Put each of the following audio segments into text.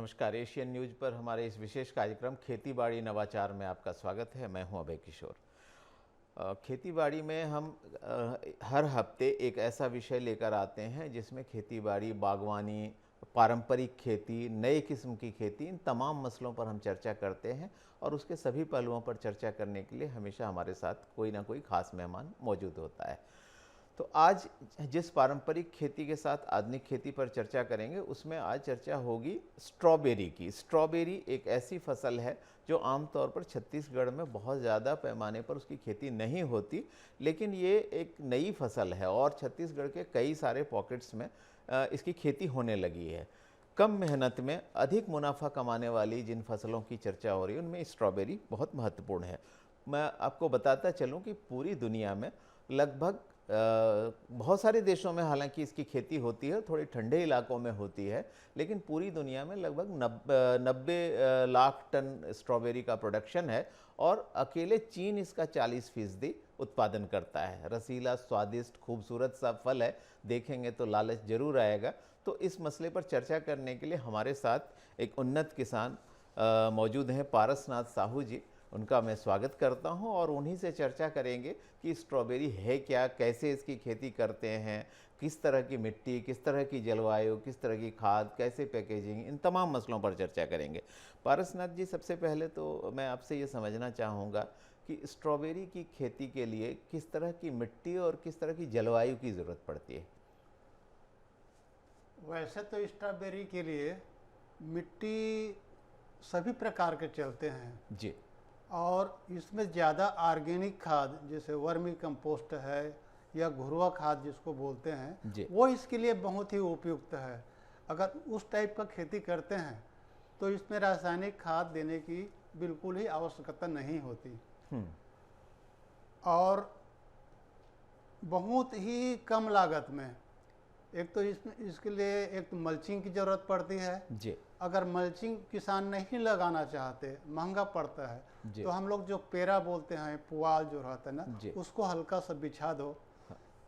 नमस्कार। Asian news पर हमारे इस विशेष कार्यक्रम खेती बाड़ी नवाचार में आपका स्वागत है। मैं हूं अभय किशोर। खेती बाड़ी में हम हर हफ्ते एक ऐसा विषय लेकर आते हैं जिसमें खेती बाड़ी, बागवानी, पारंपरिक खेती, नए किस्म की खेती, इन तमाम मसलों पर हम चर्चा करते हैं और उसके सभी पहलुओं पर चर्चा करने के लिए हमेशा हमारे साथ कोई ना कोई खास मेहमान मौजूद होता है। तो आज जिस पारंपरिक खेती के साथ आधुनिक खेती पर चर्चा करेंगे, उसमें आज चर्चा होगी स्ट्रॉबेरी की। स्ट्रॉबेरी एक ऐसी फसल है जो आमतौर पर छत्तीसगढ़ में बहुत ज़्यादा पैमाने पर उसकी खेती नहीं होती, लेकिन ये एक नई फसल है और छत्तीसगढ़ के कई सारे पॉकेट्स में इसकी खेती होने लगी है। कम मेहनत में अधिक मुनाफा कमाने वाली जिन फसलों की चर्चा हो रही है उनमें स्ट्रॉबेरी बहुत महत्वपूर्ण है। मैं आपको बताता चलूं कि पूरी दुनिया में लगभग बहुत सारे देशों में हालांकि इसकी खेती होती है, थोड़े ठंडे इलाकों में होती है, लेकिन पूरी दुनिया में लगभग 90 लाख टन स्ट्रॉबेरी का प्रोडक्शन है और अकेले चीन इसका 40% उत्पादन करता है। रसीला, स्वादिष्ट, खूबसूरत सा फल है, देखेंगे तो लालच जरूर आएगा। तो इस मसले पर चर्चा करने के लिए हमारे साथ एक उन्नत किसान मौजूद हैं, पारसनाथ साहू जी। उनका मैं स्वागत करता हूं और उन्हीं से चर्चा करेंगे कि स्ट्रॉबेरी है क्या, कैसे इसकी खेती करते हैं, किस तरह की मिट्टी, किस तरह की जलवायु, किस तरह की खाद, कैसे पैकेजिंग, इन तमाम मसलों पर चर्चा करेंगे। पारसनाथ जी, सबसे पहले तो मैं आपसे ये समझना चाहूँगा कि स्ट्रॉबेरी की खेती के लिए किस तरह की मिट्टी और किस तरह की जलवायु की ज़रूरत पड़ती है? वैसे तो स्ट्रॉबेरी के लिए मिट्टी सभी प्रकार के चलते हैं जी। और इसमें ज़्यादा ऑर्गेनिक खाद जैसे वर्मी कंपोस्ट है या घुरवा खाद जिसको बोलते हैं जी। वो इसके लिए बहुत ही उपयुक्त है। अगर उस टाइप का खेती करते हैं तो इसमें रासायनिक खाद देने की बिल्कुल ही आवश्यकता नहीं होती और बहुत ही कम लागत में। एक तो इसके लिए एक तो मल्चिंग की ज़रूरत पड़ती है। जी। अगर मल्चिंग किसान नहीं लगाना चाहते, महंगा पड़ता है, जी। तो हम लोग जो पेरा बोलते हैं, पुआल जो रहता है ना, जी। उसको हल्का सा बिछा दो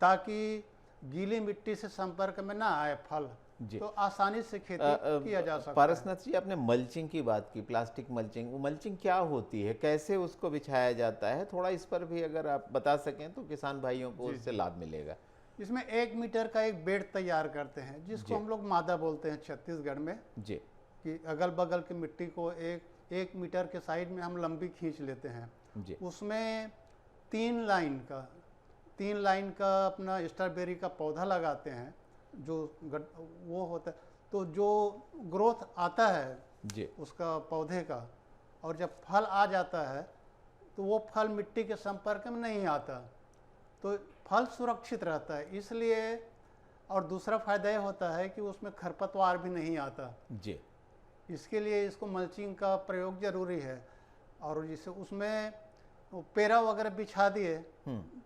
ताकि गीली मिट्टी से संपर्क में ना आए फल, तो आसानी से खेती किया जा सकता है। पारसनाथ जी, आपने मल्चिंग की बात की, प्लास्टिक मल्चिंग। वो मल्चिंग क्या होती है, कैसे उसको बिछाया जाता है? थोड़ा इस पर भी अगर आप बता सकें तो किसान भाइयों को उससे लाभ मिलेगा। इसमें 1 मीटर का एक बेड तैयार करते हैं जिसको हम लोग मादा बोलते हैं छत्तीसगढ़ में। जी। कि अगल बगल की मिट्टी को एक मीटर के साइड में हम लंबी खींच लेते हैं जी। उसमें 3 लाइन का अपना स्ट्रॉबेरी का पौधा लगाते हैं जो वो होता है। तो जो ग्रोथ आता है जी। उसका पौधे का, और जब फल आ जाता है तो वो फल मिट्टी के संपर्क में नहीं आता, तो फल सुरक्षित रहता है इसलिए। और दूसरा फायदा ये होता है कि उसमें खरपतवार भी नहीं आता। जी। इसके लिए इसको मल्चिंग का प्रयोग जरूरी है। और जिसे उसमें पेरा वगैरह बिछा दिए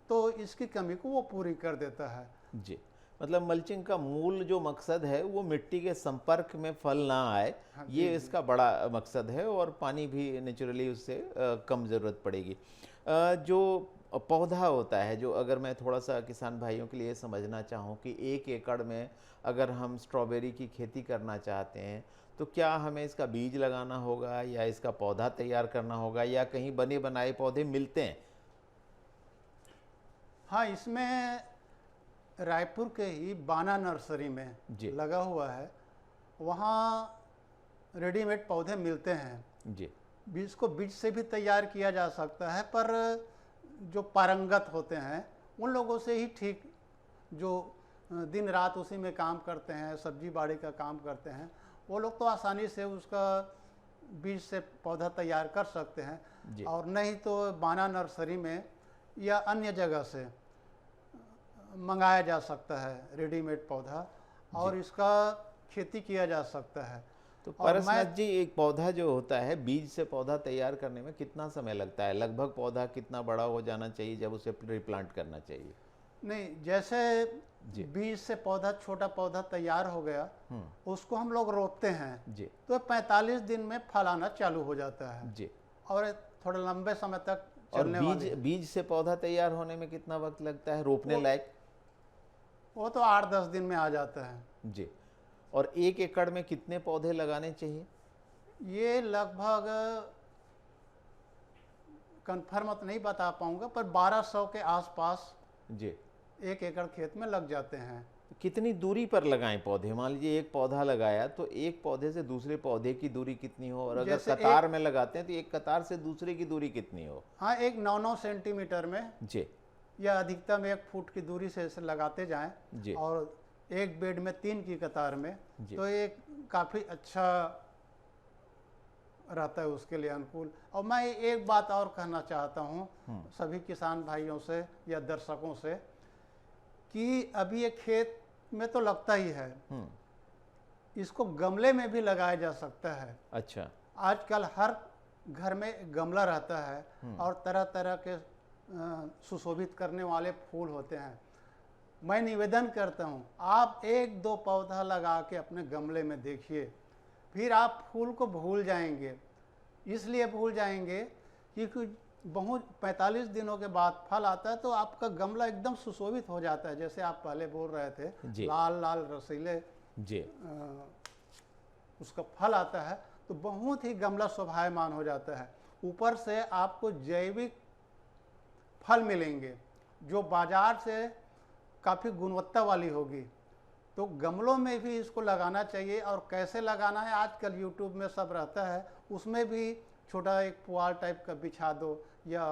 तो इसकी कमी को वो पूरी कर देता है। जी। मतलब मल्चिंग का मूल जो मकसद है वो मिट्टी के संपर्क में फल ना आए, हाँ, ये इसका बड़ा मकसद है और पानी भी नेचुरली उससे कम ज़रूरत पड़ेगी। जो पौधा होता है, जो अगर मैं थोड़ा सा किसान भाइयों के लिए समझना चाहूँ कि 1 एकड़ में अगर हम स्ट्रॉबेरी की खेती करना चाहते हैं तो क्या हमें इसका बीज लगाना होगा या इसका पौधा तैयार करना होगा या कहीं बने बनाए पौधे मिलते हैं? हाँ, इसमें रायपुर के ही बाना नर्सरी में लगा हुआ है, वहाँ रेडीमेड पौधे मिलते हैं। जी। बीज को बीज से भी तैयार किया जा सकता है, पर जो पारंगत होते हैं उन लोगों से ही ठीक, जो दिन रात उसी में काम करते हैं, सब्जी बाड़ी का काम करते हैं, वो लोग तो आसानी से उसका बीज से पौधा तैयार कर सकते हैं। और नहीं तो बाना नर्सरी में या अन्य जगह से मंगाया जा सकता है रेडीमेड पौधा और इसका खेती किया जा सकता है। तो पारसनाथ जी, एक पौधा जो होता है, बीज से पौधा तैयार करने में कितना समय लगता है? लगभग पौधा कितना बड़ा हो जाना चाहिए जब उसे रिप्लांट करना चाहिए? नहीं, जैसे बीज से पौधा, छोटा पौधा तैयार हो गया, उसको हम लोग रोपते हैं जी, तो 45 दिन में फल आना चालू हो जाता है जी, और थोड़े लंबे समय तक चलने वाली। बीज से पौधा तैयार होने में कितना वक्त लगता है रोपने लायक? वो तो 8-10 दिन में आ जाता है जी। और 1 एकड़ में कितने पौधे लगाने चाहिए? ये लगभग कंफर्म तो नहीं बता पाऊंगा, पर 1200 के आसपास जी। 1 एकड़ खेत में लग जाते हैं। कितनी दूरी पर लगाएं पौधे? मान लीजिए एक पौधा लगाया तो एक पौधे से दूसरे पौधे की दूरी कितनी हो, और अगर जैसे कतार में लगाते हैं तो एक कतार से दूसरे की दूरी कितनी हो? हाँ, एक 9-9 सेंटीमीटर में जी या अधिकतम 1 फुट की दूरी से इसे लगाते जाएं, जी और एक बेड में 3 की कतार में, जी। तो ये काफ़ी अच्छा रहता है उसके लिए अनुकूल। और मैं एक बात और कहना चाहता हूँ सभी किसान भाइयों से या दर्शकों से, कि अभी ये खेत में तो लगता ही है, इसको गमले में भी लगाया जा सकता है। अच्छा। आजकल हर घर में एक गमला रहता है और तरह तरह के सुशोभित करने वाले फूल होते हैं। मैं निवेदन करता हूँ, आप 1-2 पौधा लगा के अपने गमले में देखिए, फिर आप फूल को भूल जाएंगे। इसलिए भूल जाएंगे क्योंकि बहुत 45 दिनों के बाद फल आता है, तो आपका गमला एकदम सुशोभित हो जाता है। जैसे आप पहले बोल रहे थे, जी। लाल लाल रसीले जी उसका फल आता है, तो बहुत ही गमला शोभायमान हो जाता है। ऊपर से आपको जैविक फल मिलेंगे जो बाजार से काफ़ी गुणवत्ता वाली होगी। तो गमलों में भी इसको लगाना चाहिए। और कैसे लगाना है, आजकल यूट्यूब में सब रहता है, उसमें भी छोटा एक पुआल टाइप का बिछा दो या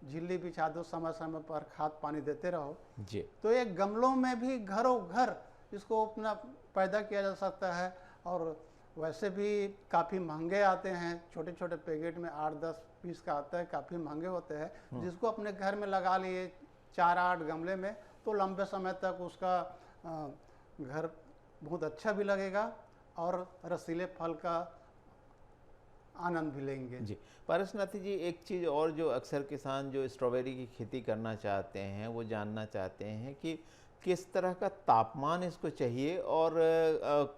झिल्ली बिछा दो, समय समय पर खाद पानी देते रहो। जी। तो ये गमलों में भी घरों घर इसको अपना पैदा किया जा सकता है। और वैसे भी काफ़ी महंगे आते हैं, छोटे छोटे पैकेट में 8-10 पीस का आता है, काफ़ी महंगे होते हैं। जिसको अपने घर में लगा लिए 4-8 गमले में, तो लंबे समय तक उसका घर बहुत अच्छा भी लगेगा और रसीले फल का आनंद भी लेंगे। जी। पारसनाथ जी, एक चीज़ और जो अक्सर किसान जो स्ट्रॉबेरी की खेती करना चाहते हैं वो जानना चाहते हैं कि किस तरह का तापमान इसको चाहिए और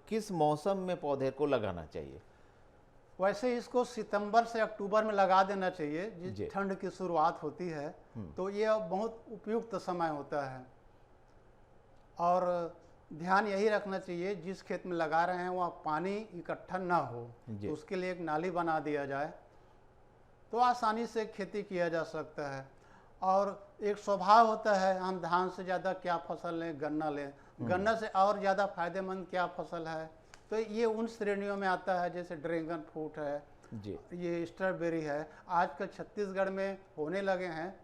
किस मौसम में पौधे को लगाना चाहिए? वैसे इसको सितंबर से अक्टूबर में लगा देना चाहिए, जी। जिस ठंड की शुरुआत होती है, तो ये बहुत उपयुक्त समय होता है। और ध्यान यही रखना चाहिए, जिस खेत में लगा रहे हैं वहाँ पानी इकट्ठा ना हो, तो उसके लिए एक नाली बना दिया जाए, तो आसानी से खेती किया जा सकता है। और एक स्वभाव होता है, हम धान से ज़्यादा क्या फसल लें, गन्ना लें, गन्ना से और ज़्यादा फायदेमंद क्या फसल है, तो ये उन श्रेणियों में आता है। जैसे ड्रैगन फ्रूट है जी। ये स्ट्रॉबेरी है, आजकल छत्तीसगढ़ में होने लगे हैं,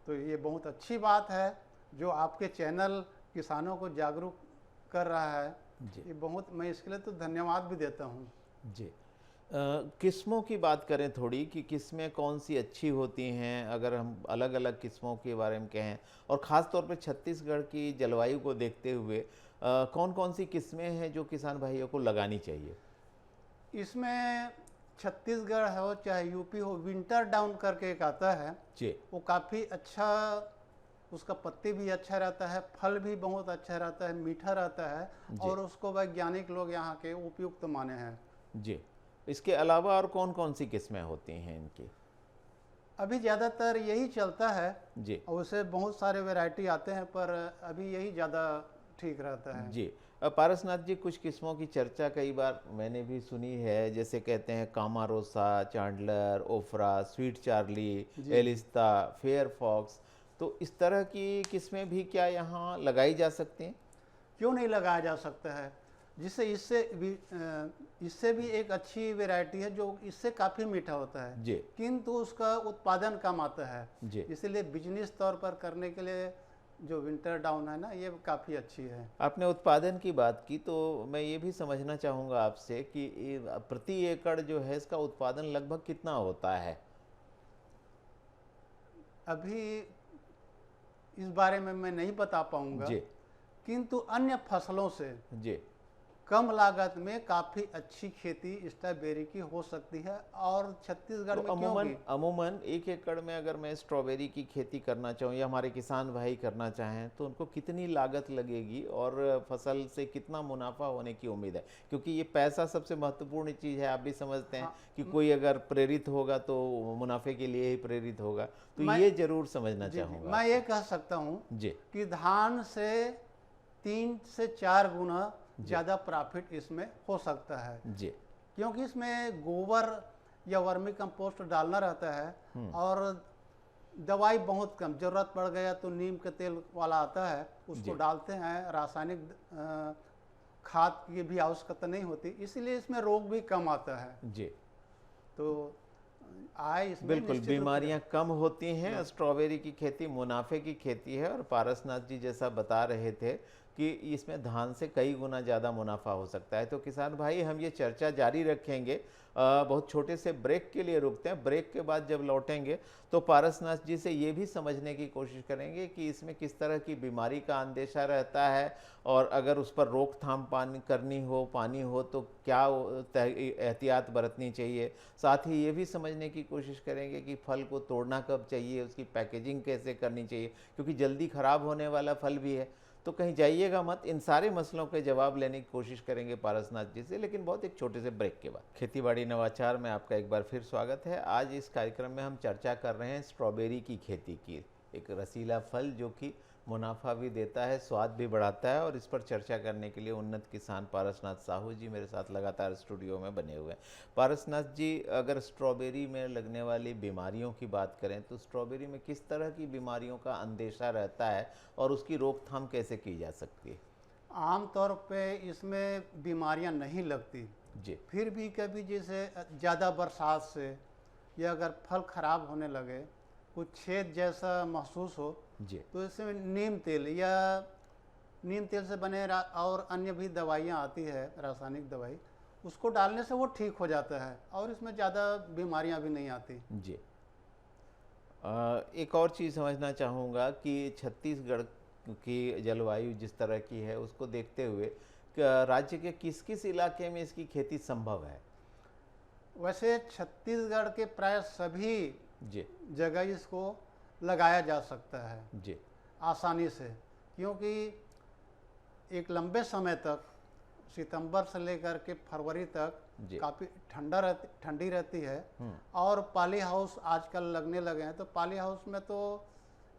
तो ये बहुत अच्छी बात है जो आपके चैनल किसानों को जागरूक कर रहा है। जी। ये बहुत, मैं इसके लिए तो धन्यवाद भी देता हूँ। जी। किस्मों की बात करें थोड़ी, कि किस्में कौन सी अच्छी होती हैं, अगर हम अलग अलग किस्मों के बारे में कहें, और ख़ास तौर पे छत्तीसगढ़ की जलवायु को देखते हुए कौन कौन सी किस्में हैं जो किसान भाइयों को लगानी चाहिए? इसमें छत्तीसगढ़ हो चाहे यूपी हो, विंटर डाउन करके एक आता है, जी। वो काफ़ी अच्छा, उसका पत्ती भी अच्छा रहता है, फल भी बहुत अच्छा रहता है, मीठा रहता है, और उसको वैज्ञानिक लोग यहाँ के उपयुक्त माने हैं। जी। इसके अलावा और कौन कौन सी किस्में होती हैं इनकी? अभी ज़्यादातर यही चलता है, जी। और उससे बहुत सारे वैरायटी आते हैं, पर अभी यही ज़्यादा ठीक रहता है। जी। पारसनाथ जी, कुछ किस्मों की चर्चा कई बार मैंने भी सुनी है, जैसे कहते हैं Camarosa, Chandler, Ofra, Sweet Charlie, Elista, Fairfax, तो इस तरह की किस्में भी क्या यहाँ लगाई जा सकती हैं? क्यों नहीं लगाया जा सकता है, जिससे इससे भी एक अच्छी वैरायटी है जो इससे काफ़ी मीठा होता है, जी। किंतु उसका उत्पादन कम आता है। जी। इसीलिए बिजनेस तौर पर करने के लिए जो विंटर डाउन है ना, ये काफ़ी अच्छी है। आपने उत्पादन की बात की, तो मैं ये भी समझना चाहूँगा आपसे कि प्रति एकड़ जो है इसका उत्पादन लगभग कितना होता है? अभी इस बारे में मैं नहीं बता पाऊंगा, जी। किंतु अन्य फसलों से जी। कम लागत में काफ़ी अच्छी खेती स्ट्रॉबेरी की हो सकती है। और छत्तीसगढ़ तो में क्यों की? अमूमन 1 एकड़ में अगर मैं स्ट्रॉबेरी की खेती करना चाहूँ या हमारे किसान भाई करना चाहें, तो उनको कितनी लागत लगेगी और फसल से कितना मुनाफा होने की उम्मीद है? क्योंकि ये पैसा सबसे महत्वपूर्ण चीज़ है, आप भी समझते हैं कि कोई अगर प्रेरित होगा तो मुनाफे के लिए ही प्रेरित होगा, तो ये जरूर समझना चाहूँगा। मैं ये कह सकता हूँ जी। कि धान से 3 से 4 गुना ज़्यादा प्रॉफिट इसमें हो सकता है। जी। क्योंकि इसमें गोबर या वर्मी कंपोस्ट डालना रहता है और दवाई बहुत कम, जरूरत पड़ गया तो नीम के तेल वाला आता है उसको डालते हैं, रासायनिक खाद की भी आवश्यकता नहीं होती, इसलिए इसमें रोग भी कम आता है जी। तो आय इसमें बिल्कुल, निश्चित रूप से बीमारियां कम होती हैं। स्ट्रॉबेरी की खेती मुनाफे की खेती है और पारसनाथ जी जैसा बता रहे थे कि इसमें धान से कई गुना ज़्यादा मुनाफा हो सकता है। तो किसान भाई, हम ये चर्चा जारी रखेंगे। बहुत छोटे से ब्रेक के लिए रुकते हैं। ब्रेक के बाद जब लौटेंगे तो पारसनाथ जी से ये भी समझने की कोशिश करेंगे कि इसमें किस तरह की बीमारी का अंदेशा रहता है और अगर उस पर रोकथाम करनी हो, पानी हो, तो क्या एहतियात बरतनी चाहिए। साथ ही ये भी समझने की कोशिश करेंगे कि फल को तोड़ना कब चाहिए, उसकी पैकेजिंग कैसे करनी चाहिए, क्योंकि जल्दी ख़राब होने वाला फल भी है। तो कहीं जाइएगा मत, इन सारे मसलों के जवाब लेने की कोशिश करेंगे पारसनाथ जी से, लेकिन बहुत एक छोटे से ब्रेक के बाद। खेतीबाड़ी नवाचार में आपका एक बार फिर स्वागत है। आज इस कार्यक्रम में हम चर्चा कर रहे हैं स्ट्रॉबेरी की खेती की। एक रसीला फल जो कि मुनाफा भी देता है, स्वाद भी बढ़ाता है, और इस पर चर्चा करने के लिए उन्नत किसान पारसनाथ साहू जी मेरे साथ लगातार स्टूडियो में बने हुए हैं। पारसनाथ जी, अगर स्ट्रॉबेरी में लगने वाली बीमारियों की बात करें तो स्ट्रॉबेरी में किस तरह की बीमारियों का अंदेशा रहता है और उसकी रोकथाम कैसे की जा सकती है? आम तौर पे इसमें बीमारियां नहीं लगती, जी फिर भी कभी जैसे ज़्यादा बरसात से या अगर फल खराब होने लगे, कुछ छेद जैसा महसूस हो, जी तो इसमें नीम तेल या नीम तेल से बने और अन्य भी दवाइयाँ आती है, रासायनिक दवाई, उसको डालने से वो ठीक हो जाता है और इसमें ज़्यादा बीमारियाँ भी नहीं आती। जी। एक और चीज़ समझना चाहूँगा कि छत्तीसगढ़ की जलवायु जिस तरह की है उसको देखते हुए राज्य के किस किस इलाके में इसकी खेती संभव है? वैसे छत्तीसगढ़ के प्राय सभी जी जगह इसको लगाया जा सकता है जी आसानी से, क्योंकि एक लंबे समय तक, सितंबर से लेकर के फरवरी तक जी काफ़ी ठंडी रहती है और पॉली हाउस आजकल लगने लगे हैं, तो पॉली हाउस में तो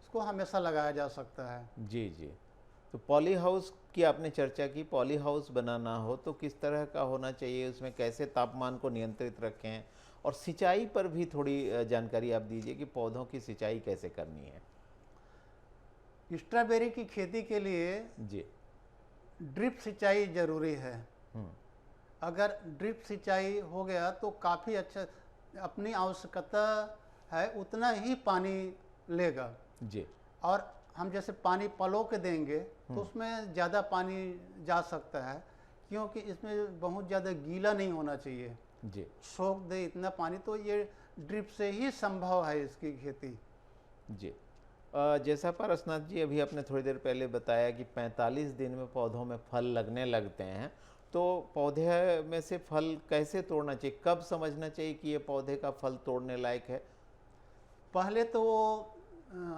इसको हमेशा लगाया जा सकता है। जी जी। तो पॉली हाउस की आपने चर्चा की। पॉली हाउस बनाना हो तो किस तरह का होना चाहिए, उसमें कैसे तापमान को नियंत्रित रखें, और सिंचाई पर भी थोड़ी जानकारी आप दीजिए कि पौधों की सिंचाई कैसे करनी है। स्ट्रॉबेरी की खेती के लिए जी ड्रिप सिंचाई जरूरी है। अगर ड्रिप सिंचाई हो गया तो काफ़ी अच्छा, अपनी आवश्यकता है उतना ही पानी लेगा। जी और हम जैसे पानी पलो के देंगे तो उसमें ज़्यादा पानी जा सकता है, क्योंकि इसमें बहुत ज़्यादा गीला नहीं होना चाहिए, जी सोख दे इतना पानी, तो ये ड्रिप से ही संभव है इसकी खेती। जी। जैसा पारसनाथ जी अभी आपने थोड़ी देर पहले बताया कि 45 दिन में पौधों में फल लगने लगते हैं, तो पौधे में से फल कैसे तोड़ना चाहिए, कब समझना चाहिए कि ये पौधे का फल तोड़ने लायक है? पहले तो वो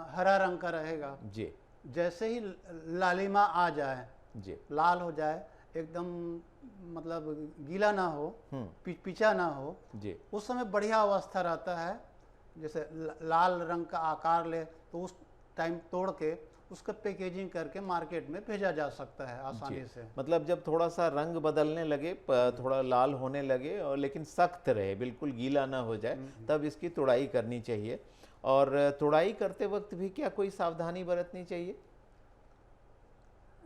हरा रंग का रहेगा, जी जैसे ही लालिमा आ जाए, जी लाल हो जाए, एकदम मतलब गीला ना हो, पिचा ना हो, जी उस समय बढ़िया अवस्था रहता है। जैसे लाल रंग का आकार ले तो उस टाइम तोड़ के उसका पैकेजिंग करके मार्केट में भेजा जा सकता है आसानी से। मतलब जब थोड़ा सा रंग बदलने लगे, थोड़ा लाल होने लगे, और लेकिन सख्त रहे, बिल्कुल गीला ना हो जाए, तब इसकी तुड़ाई करनी चाहिए। और तुड़ाई करते वक्त भी क्या कोई सावधानी बरतनी चाहिए?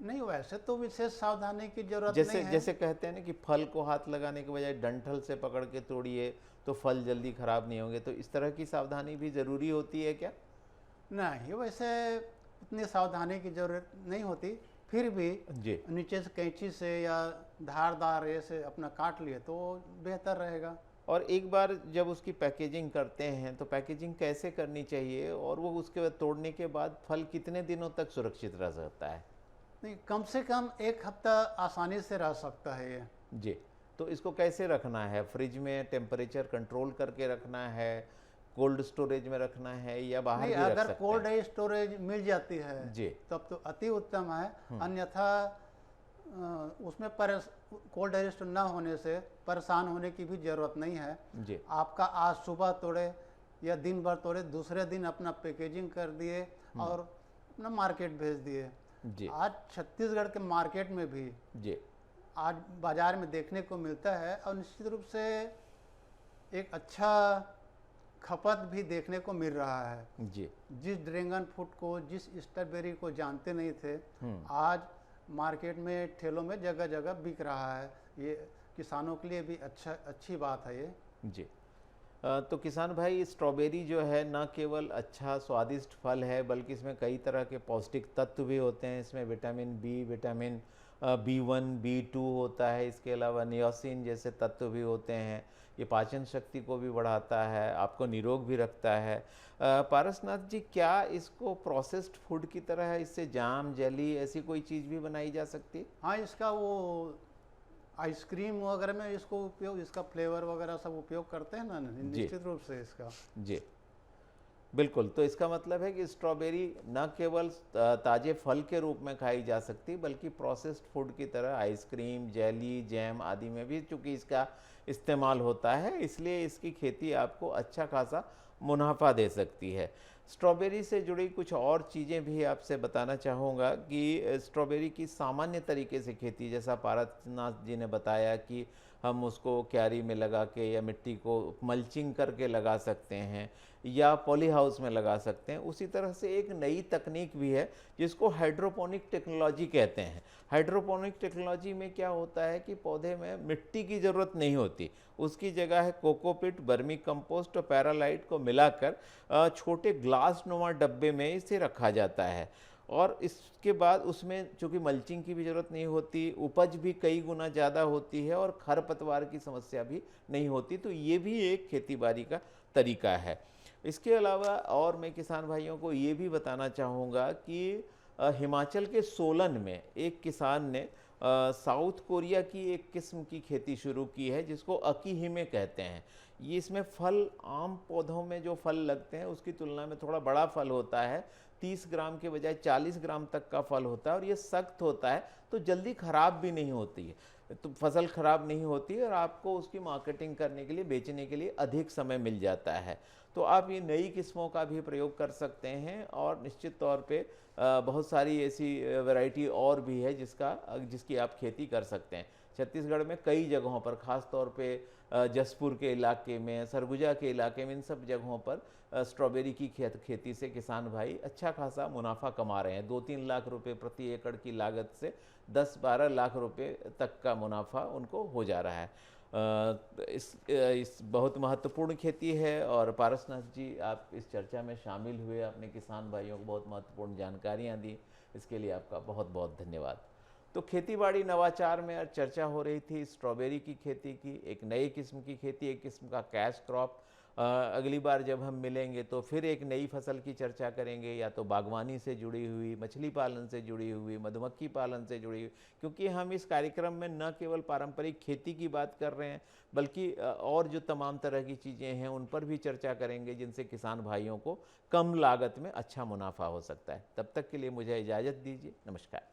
नहीं, वैसे तो विशेष सावधानी की जरूरत जैसे नहीं है। जैसे कहते हैं ना कि फल को हाथ लगाने के बजाय डंठल से पकड़ के तोड़िए तो फल जल्दी खराब नहीं होंगे, तो इस तरह की सावधानी भी ज़रूरी होती है क्या? नहीं, वैसे उतनी सावधानी की जरूरत नहीं होती, फिर भी जी नीचे से कैंची से या धारदार ये से अपना काट लिए तो बेहतर रहेगा। और एक बार जब उसकी पैकेजिंग करते हैं तो पैकेजिंग कैसे करनी चाहिए, और वो उसके बाद तोड़ने के बाद फल कितने दिनों तक सुरक्षित रह सकता है? नहीं, कम से कम 1 हफ्ता आसानी से रह सकता है ये। जी। तो इसको कैसे रखना है? फ्रिज में टेम्परेचर कंट्रोल करके रखना है, कोल्ड स्टोरेज में रखना है, या बाहर नहीं, भी रख अगर सकते कोल्ड हैं? स्टोरेज मिल जाती है जी तब तो अति उत्तम है, अन्यथा उसमें कोल्ड स्टोर ना होने से परेशान होने की भी ज़रूरत नहीं है। जी आपका आज सुबह तोड़े या दिन भर तोड़े, दूसरे दिन अपना पैकेजिंग कर दिए और अपना मार्केट भेज दिए। जी आज छत्तीसगढ़ के मार्केट में भी जी आज बाज़ार में देखने को मिलता है, और निश्चित रूप से एक अच्छा खपत भी देखने को मिल रहा है। जी। जिस ड्रैगन फ्रूट को, जिस स्ट्रॉबेरी को जानते नहीं थे, आज मार्केट में ठेलों में जगह जगह बिक रहा है। ये किसानों के लिए भी अच्छी बात है ये। जी। तो किसान भाई, स्ट्रॉबेरी जो है न केवल अच्छा स्वादिष्ट फल है, बल्कि इसमें कई तरह के पौष्टिक तत्व भी होते हैं। इसमें vitamin B, vitamin B1, B2 होता है। इसके अलावा नियोसिन जैसे तत्व भी होते हैं। ये पाचन शक्ति को भी बढ़ाता है, आपको निरोग भी रखता है। पारसनाथ जी, क्या इसको प्रोसेस्ड फूड की तरह इससे जाम, जेली ऐसी कोई चीज़ भी बनाई जा सकती है? हाँ, इसका वो आइसक्रीम वगैरह में इसको उपयोग, इसका फ्लेवर वगैरह सब उपयोग करते हैं ना, निश्चित रूप से इसका। जी, बिल्कुल। तो इसका मतलब है कि स्ट्रॉबेरी न केवल ताज़े फल के रूप में खाई जा सकती, बल्कि प्रोसेस्ड फूड की तरह आइसक्रीम, जेली, जैम आदि में भी चूँकि इसका इस्तेमाल होता है, इसलिए इसकी खेती आपको अच्छा खासा मुनाफा दे सकती है। स्ट्रॉबेरी से जुड़ी कुछ और चीज़ें भी आपसे बताना चाहूँगा कि स्ट्रॉबेरी की सामान्य तरीके से खेती, जैसा पारसनाथ जी ने बताया कि हम उसको क्यारी में लगा के या मिट्टी को मल्चिंग करके लगा सकते हैं या पॉली हाउस में लगा सकते हैं। उसी तरह से एक नई तकनीक भी है जिसको हाइड्रोपोनिक टेक्नोलॉजी कहते हैं। हाइड्रोपोनिक टेक्नोलॉजी में क्या होता है कि पौधे में मिट्टी की ज़रूरत नहीं होती, उसकी जगह है कोकोपिट, वर्मी कंपोस्ट और पैरालाइट को मिलाकर छोटे ग्लास नुमा डब्बे में इसे रखा जाता है। और इसके बाद उसमें चूँकि मल्चिंग की भी ज़रूरत नहीं होती, उपज भी कई गुना ज़्यादा होती है और खरपतवार की समस्या भी नहीं होती। तो ये भी एक खेती-बाड़ी का तरीका है। इसके अलावा और मैं किसान भाइयों को ये भी बताना चाहूँगा कि हिमाचल के सोलन में एक किसान ने साउथ कोरिया की एक किस्म की खेती शुरू की है जिसको अकीहिमे कहते हैं। ये इसमें फल आम पौधों में जो फल लगते हैं उसकी तुलना में थोड़ा बड़ा फल होता है। 30 ग्राम के बजाय 40 ग्राम तक का फल होता है और ये सख्त होता है, तो जल्दी ख़राब भी नहीं होती है। तो फसल ख़राब नहीं होती और आपको उसकी मार्केटिंग करने के लिए, बेचने के लिए अधिक समय मिल जाता है। तो आप ये नई किस्मों का भी प्रयोग कर सकते हैं और निश्चित तौर पे बहुत सारी ऐसी वैरायटी और भी है जिसकी आप खेती कर सकते हैं। छत्तीसगढ़ में कई जगहों पर, ख़ास तौर पे जसपुर के इलाके में, सरगुजा के इलाके में, इन सब जगहों पर स्ट्रॉबेरी की खेती से किसान भाई अच्छा खासा मुनाफा कमा रहे हैं। 2-3 लाख रुपए प्रति एकड़ की लागत से 10-12 लाख रुपए तक का मुनाफा उनको हो जा रहा है। इस बहुत महत्वपूर्ण खेती है और पारसनाथ जी, आप इस चर्चा में शामिल हुए, अपने किसान भाइयों को बहुत महत्वपूर्ण जानकारियाँ दी, इसके लिए आपका बहुत बहुत धन्यवाद। तो खेतीबाड़ी नवाचार में आज चर्चा हो रही थी स्ट्रॉबेरी की खेती की, एक नई किस्म की खेती, एक किस्म का कैश क्रॉप। अगली बार जब हम मिलेंगे तो फिर एक नई फसल की चर्चा करेंगे, या तो बागवानी से जुड़ी हुई, मछली पालन से जुड़ी हुई, मधुमक्खी पालन से जुड़ी हुई, क्योंकि हम इस कार्यक्रम में न केवल पारंपरिक खेती की बात कर रहे हैं, बल्कि और जो तमाम तरह की चीज़ें हैं उन पर भी चर्चा करेंगे जिनसे किसान भाइयों को कम लागत में अच्छा मुनाफा हो सकता है। तब तक के लिए मुझे इजाज़त दीजिए। नमस्कार।